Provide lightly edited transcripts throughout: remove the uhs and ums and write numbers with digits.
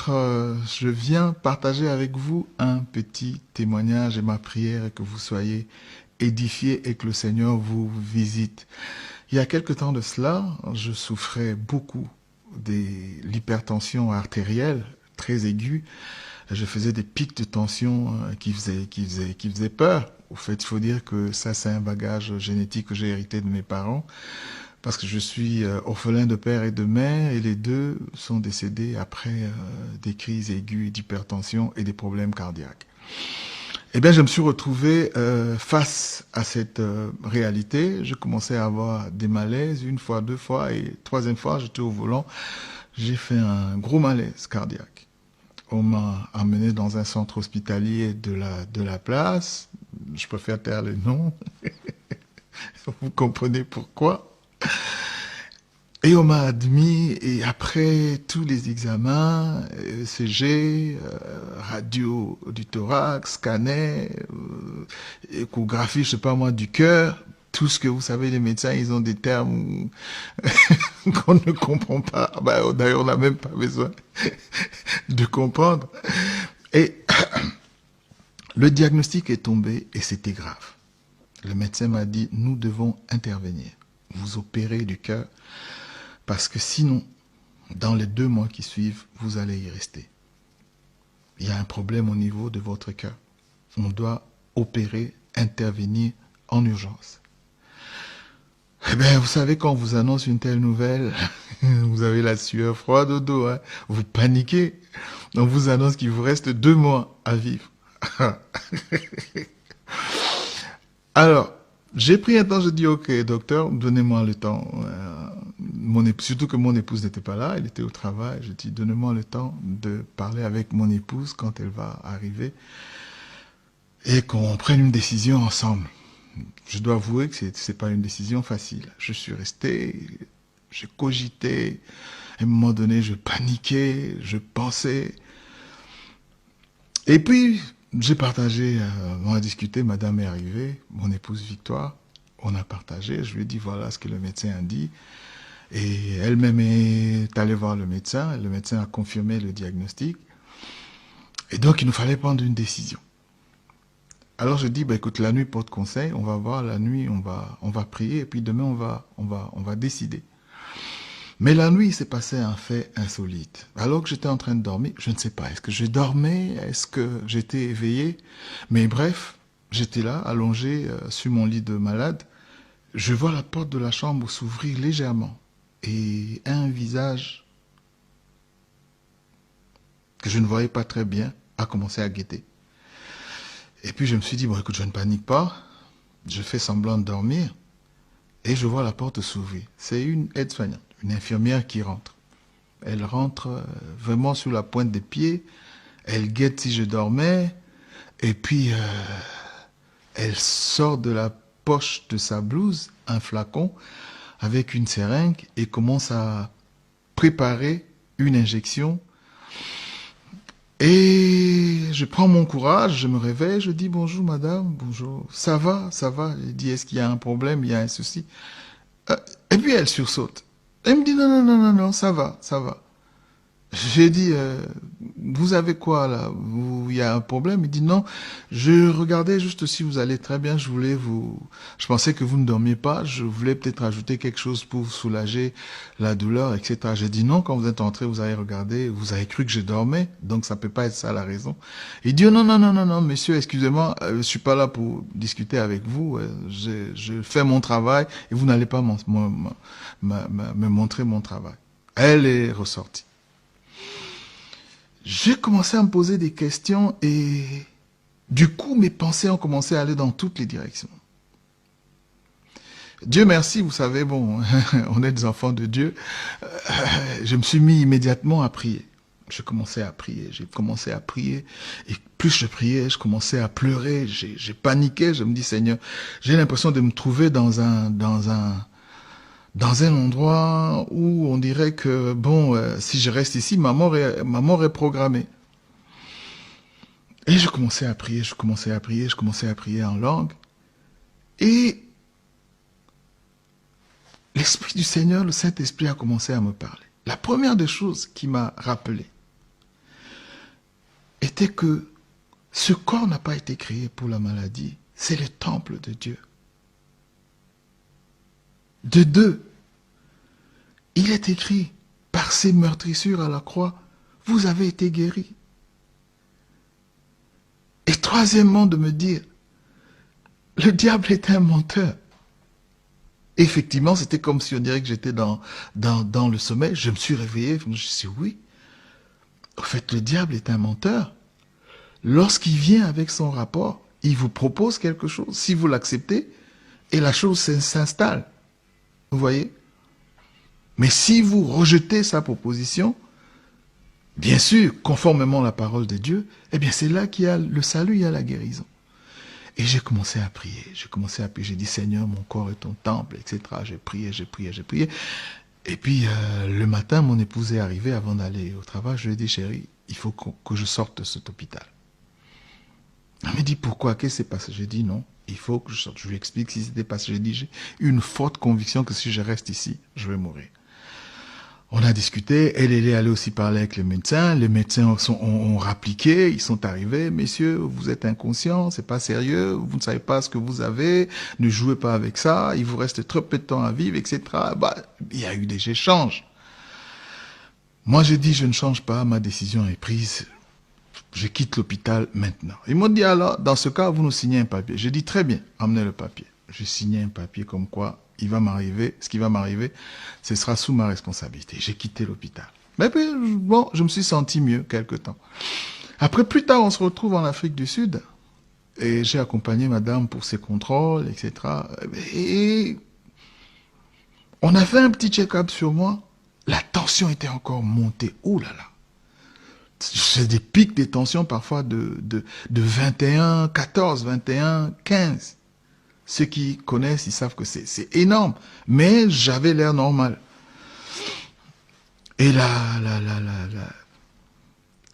être, je viens partager avec vous un petit témoignage et ma prière est que vous soyez édifiés et que le Seigneur vous visite. Il y a quelque temps de cela, je souffrais beaucoup de l'hypertension artérielle très aiguë. Je faisais des pics de tension qui faisaient peur. Au fait, il faut dire que ça, c'est un bagage génétique que j'ai hérité de mes parents, parce que je suis orphelin de père et de mère, et les deux sont décédés après des crises aiguës d'hypertension et des problèmes cardiaques. Eh bien, je me suis retrouvé face à cette réalité. Je commençais à avoir des malaises, une fois, deux fois, et troisième fois, j'étais au volant. J'ai fait un gros malaise cardiaque. On m'a amené dans un centre hospitalier de la place. Je préfère taire les noms. Vous comprenez pourquoi. Et on m'a admis, et après tous les examens, ECG, radio du thorax, scanner, échographie, je sais pas moi, du cœur, tout ce que vous savez, les médecins, ils ont des termes qu'on ne comprend pas. Bah, d'ailleurs, on n'a même pas besoin de comprendre. Et le diagnostic est tombé et c'était grave. Le médecin m'a dit, nous devons intervenir, vous opérer du cœur, parce que sinon, dans les 2 mois qui suivent, vous allez y rester. Il y a un problème au niveau de votre cœur. On doit opérer, intervenir en urgence. Eh bien, vous savez, quand on vous annonce une telle nouvelle, vous avez la sueur froide au dos, hein, vous paniquez. On vous annonce qu'il vous reste 2 mois à vivre. Alors, j'ai pris un temps, je dis, ok, docteur, donnez-moi le temps. Surtout que mon épouse n'était pas là, elle était au travail. Je dis, donnez-moi le temps de parler avec mon épouse quand elle va arriver et qu'on prenne une décision ensemble. Je dois avouer que c'est pas une décision facile. Je suis resté, j'ai cogité. À un moment donné, je paniquais, je pensais. Et puis, j'ai partagé, on a discuté, madame est arrivée, mon épouse Victoire, on a partagé, je lui ai dit voilà ce que le médecin a dit. Et elle-même est allée voir le médecin a confirmé le diagnostic. Et donc, il nous fallait prendre une décision. Alors, je dis, bah, écoute, la nuit porte conseil, on va voir, la nuit, on va prier, et puis demain, on va décider. Mais la nuit, il s'est passé un fait insolite. Alors que j'étais en train de dormir, je ne sais pas, est-ce que je dormais, est-ce que j'étais éveillé? Mais bref, j'étais là, allongé sur mon lit de malade. Je vois la porte de la chambre s'ouvrir légèrement. Et un visage que je ne voyais pas très bien a commencé à guetter. Et puis je me suis dit, bon écoute, je ne panique pas, je fais semblant de dormir, et je vois la porte s'ouvrir. C'est une aide-soignante, une infirmière qui rentre. Elle rentre vraiment sur la pointe des pieds, elle guette si je dormais, et puis elle sort de la poche de sa blouse un flacon avec une seringue et commence à préparer une injection. Et je prends mon courage, je me réveille, je dis bonjour madame, bonjour, ça va, ça va. Je dis est-ce qu'il y a un problème, il y a un souci. Et puis elle sursaute. Elle me dit non, non, non, non, non, ça va, ça va. J'ai dit, vous avez quoi là? Il y a un problème? Il dit non, je regardais juste si vous allez très bien, je pensais que vous ne dormiez pas, je voulais peut-être ajouter quelque chose pour vous soulager la douleur, etc. J'ai dit non, quand vous êtes entré, vous avez regardé, vous avez cru que je dormais, donc ça peut pas être ça la raison. Il dit oh, non, non, non, non, non, monsieur, excusez-moi, je suis pas là pour discuter avec vous, je fais mon travail et vous n'allez pas me montrer mon travail. Elle est ressortie. J'ai commencé à me poser des questions et du coup, mes pensées ont commencé à aller dans toutes les directions. Dieu merci, vous savez, bon, on est des enfants de Dieu. Je me suis mis immédiatement à prier. Je commençais à prier, j'ai commencé à prier. Et plus je priais, je commençais à pleurer, j'ai paniqué. Je me dis, Seigneur, j'ai l'impression de me trouver dans un endroit où on dirait que, bon, si je reste ici, ma mort est programmée. Et je commençais à prier, je commençais à prier, je commençais à prier en langue. Et l'Esprit du Seigneur, le Saint-Esprit a commencé à me parler. La première des choses qui m'a rappelé, était que ce corps n'a pas été créé pour la maladie. C'est le temple de Dieu. De deux, il est écrit, par ses meurtrissures à la croix, vous avez été guéris. Et troisièmement, de me dire, le diable est un menteur. Effectivement, c'était comme si on dirait que j'étais dans le sommeil. Je me suis réveillé, je me suis dit, oui, en fait, le diable est un menteur. Lorsqu'il vient avec son rapport, il vous propose quelque chose. Si vous l'acceptez, et la chose s'installe. Vous voyez? Mais si vous rejetez sa proposition, bien sûr, conformément à la parole de Dieu, eh bien c'est là qu'il y a le salut, il y a la guérison. Et j'ai commencé à prier. J'ai dit, Seigneur, mon corps est ton temple, etc. J'ai prié. Et puis, le matin, mon épouse est arrivée avant d'aller au travail. Je lui ai dit, chérie, il faut que je sorte de cet hôpital. Elle m'a dit, pourquoi? Qu'est-ce qui s'est passé? J'ai dit, non, il faut que je sorte. Je lui explique ce qui s'était passé. J'ai dit, j'ai une forte conviction que si je reste ici, je vais mourir. On a discuté, elle est allée aussi parler avec les médecins ont rappliqué, ils sont arrivés, messieurs, vous êtes inconscients, c'est pas sérieux, vous ne savez pas ce que vous avez, ne jouez pas avec ça, il vous reste trop peu de temps à vivre, etc. Il y a eu des échanges. Moi, j'ai dit, je ne change pas, ma décision est prise, je quitte l'hôpital maintenant. Ils m'ont dit, alors, dans ce cas, vous nous signez un papier. J'ai dit, très bien, emmenez le papier. J'ai signé un papier comme quoi, ce qui va m'arriver, ce sera sous ma responsabilité. J'ai quitté l'hôpital. Mais puis, bon, je me suis senti mieux quelque temps. Après, plus tard, on se retrouve en Afrique du Sud. Et j'ai accompagné madame pour ses contrôles, etc. Et on a fait un petit check-up sur moi. La tension était encore montée. Ouh là là. C'est des pics de tension parfois de 21, 14, 21, 15. Ceux qui connaissent, ils savent que c'est énorme. Mais j'avais l'air normal. Et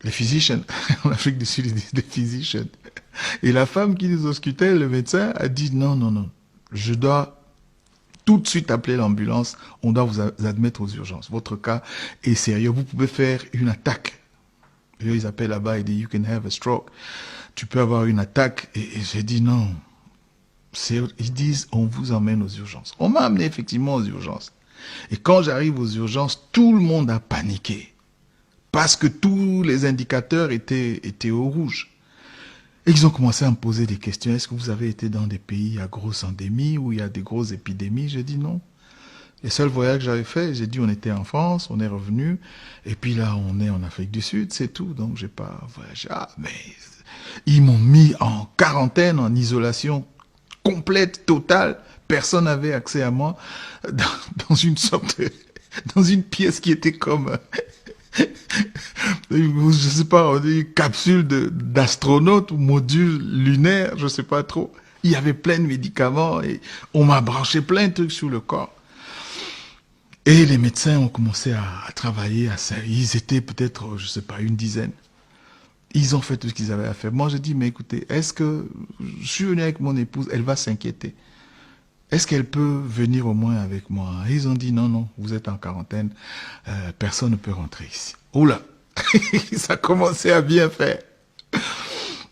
les physicians, en Afrique du Sud, ils disent les physicians. Et la femme qui nous auscultait, le médecin, a dit non, je dois tout de suite appeler l'ambulance, on doit vous admettre aux urgences. Votre cas est sérieux, vous pouvez faire une attaque. Et eux, ils appellent là-bas, ils disent you can have a stroke. Tu peux avoir une attaque. Et j'ai dit non. Ils disent, on vous emmène aux urgences. On m'a amené effectivement aux urgences. Et quand j'arrive aux urgences, tout le monde a paniqué. Parce que tous les indicateurs étaient au rouge. Et ils ont commencé à me poser des questions. Est-ce que vous avez été dans des pays à grosse endémie, où il y a des grosses épidémies? J'ai dit non. Les seuls voyages que j'avais fait, j'ai dit on était en France, on est revenu. Et puis là, on est en Afrique du Sud, c'est tout. Donc j'ai pas voyagé. Ah, mais ils m'ont mis en quarantaine, en isolation complète, totale, personne n'avait accès à moi dans une sorte dans une pièce qui était comme je sais pas, on dit capsule d'astronaute ou module lunaire, je sais pas trop. Il y avait plein de médicaments et on m'a branché plein de trucs sur le corps. Et les médecins ont commencé à travailler à ça. Ils étaient peut-être, je sais pas, une dizaine. Ils ont fait tout ce qu'ils avaient à faire. Moi, j'ai dit, mais écoutez, est-ce que je suis venu avec mon épouse, elle va s'inquiéter. Est-ce qu'elle peut venir au moins avec moi? Et ils ont dit, non, vous êtes en quarantaine, personne ne peut rentrer ici. Oula, ça commençait à bien faire.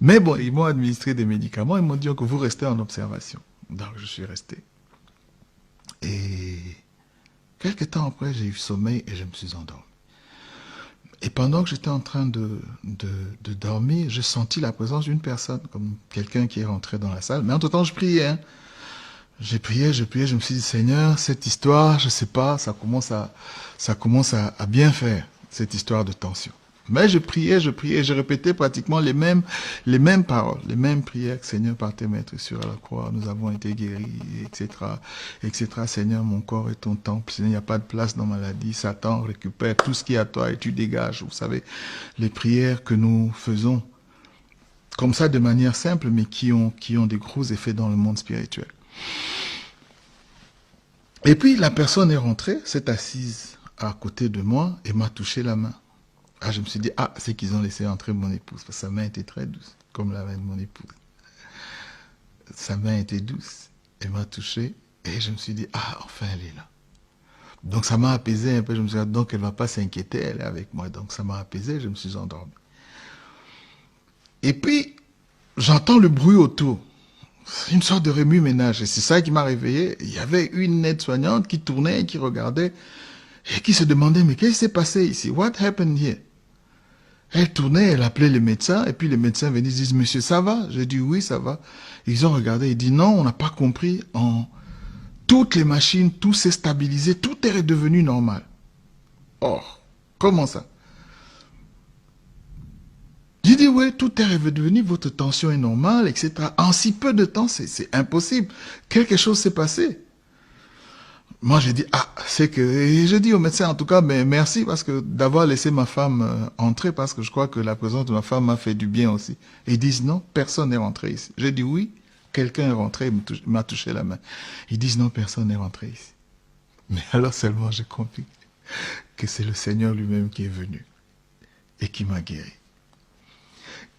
Mais bon, ils m'ont administré des médicaments, ils m'ont dit que vous restez en observation. Donc, je suis resté. Et quelques temps après, j'ai eu sommeil et je me suis endormi. Et pendant que j'étais en train de dormir, j'ai senti la présence d'une personne, comme quelqu'un qui est rentré dans la salle. Mais entre-temps, je priais. Hein. J'ai prié, je me suis dit, Seigneur, cette histoire, je sais pas, ça commence à bien faire, cette histoire de tension. Mais je priais, j'ai répété pratiquement les mêmes paroles, les mêmes prières que Seigneur, par tes maîtres sur la croix, nous avons été guéris, etc. Seigneur, mon corps est ton temple, Seigneur, il n'y a pas de place dans ma maladie, Satan récupère tout ce qui est à toi et tu dégages. Vous savez, les prières que nous faisons, comme ça de manière simple, mais qui ont des gros effets dans le monde spirituel. Et puis la personne est rentrée, s'est assise à côté de moi et m'a touché la main. Ah, je me suis dit, c'est qu'ils ont laissé entrer mon épouse, parce que sa main était très douce, comme la main de mon épouse. Sa main était douce, elle m'a touché, et je me suis dit, enfin elle est là. Donc ça m'a apaisé un peu, je me suis dit, donc elle ne va pas s'inquiéter, elle est avec moi. Donc ça m'a apaisé, je me suis endormi. Et puis, j'entends le bruit autour. C'est une sorte de remue-ménage. Et c'est ça qui m'a réveillé. Il y avait une aide-soignante qui tournait, qui regardait, et qui se demandait, mais qu'est-ce qui s'est passé ici? What happened here? Elle tournait, elle appelait les médecins, et puis les médecins venaient et disent, monsieur, ça va? J'ai dit, oui, ça va. Ils ont regardé, ils disent, non, on n'a pas compris. Toutes les machines, tout s'est stabilisé, tout est redevenu normal. Or, comment ça? J'ai dit, oui, tout est redevenu, votre tension est normale, etc. En si peu de temps, c'est impossible. Quelque chose s'est passé. Moi, j'ai dit, ah, c'est que... Et j'ai dit au médecin, en tout cas, mais merci parce que d'avoir laissé ma femme entrer, parce que je crois que la présence de ma femme m'a fait du bien aussi. Et ils disent, non, personne n'est rentré ici. J'ai dit, oui, quelqu'un est rentré, il m'a touché la main. Ils disent, non, personne n'est rentré ici. Mais alors seulement j'ai compris que c'est le Seigneur lui-même qui est venu et qui m'a guéri.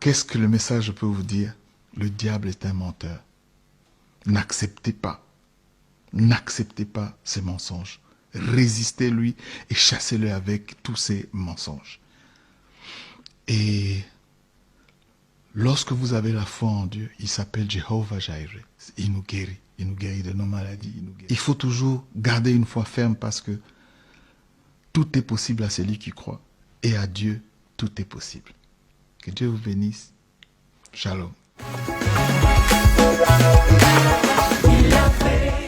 Qu'est-ce que le message peut vous dire? Le diable est un menteur. N'acceptez pas ces mensonges. Résistez-lui et chassez-le avec tous ces mensonges. Et lorsque vous avez la foi en Dieu, il s'appelle Jehovah Jireh. Il nous guérit de nos maladies. Il faut toujours garder une foi ferme parce que tout est possible à celui qui croit. Et à Dieu, tout est possible. Que Dieu vous bénisse. Shalom. Il a fait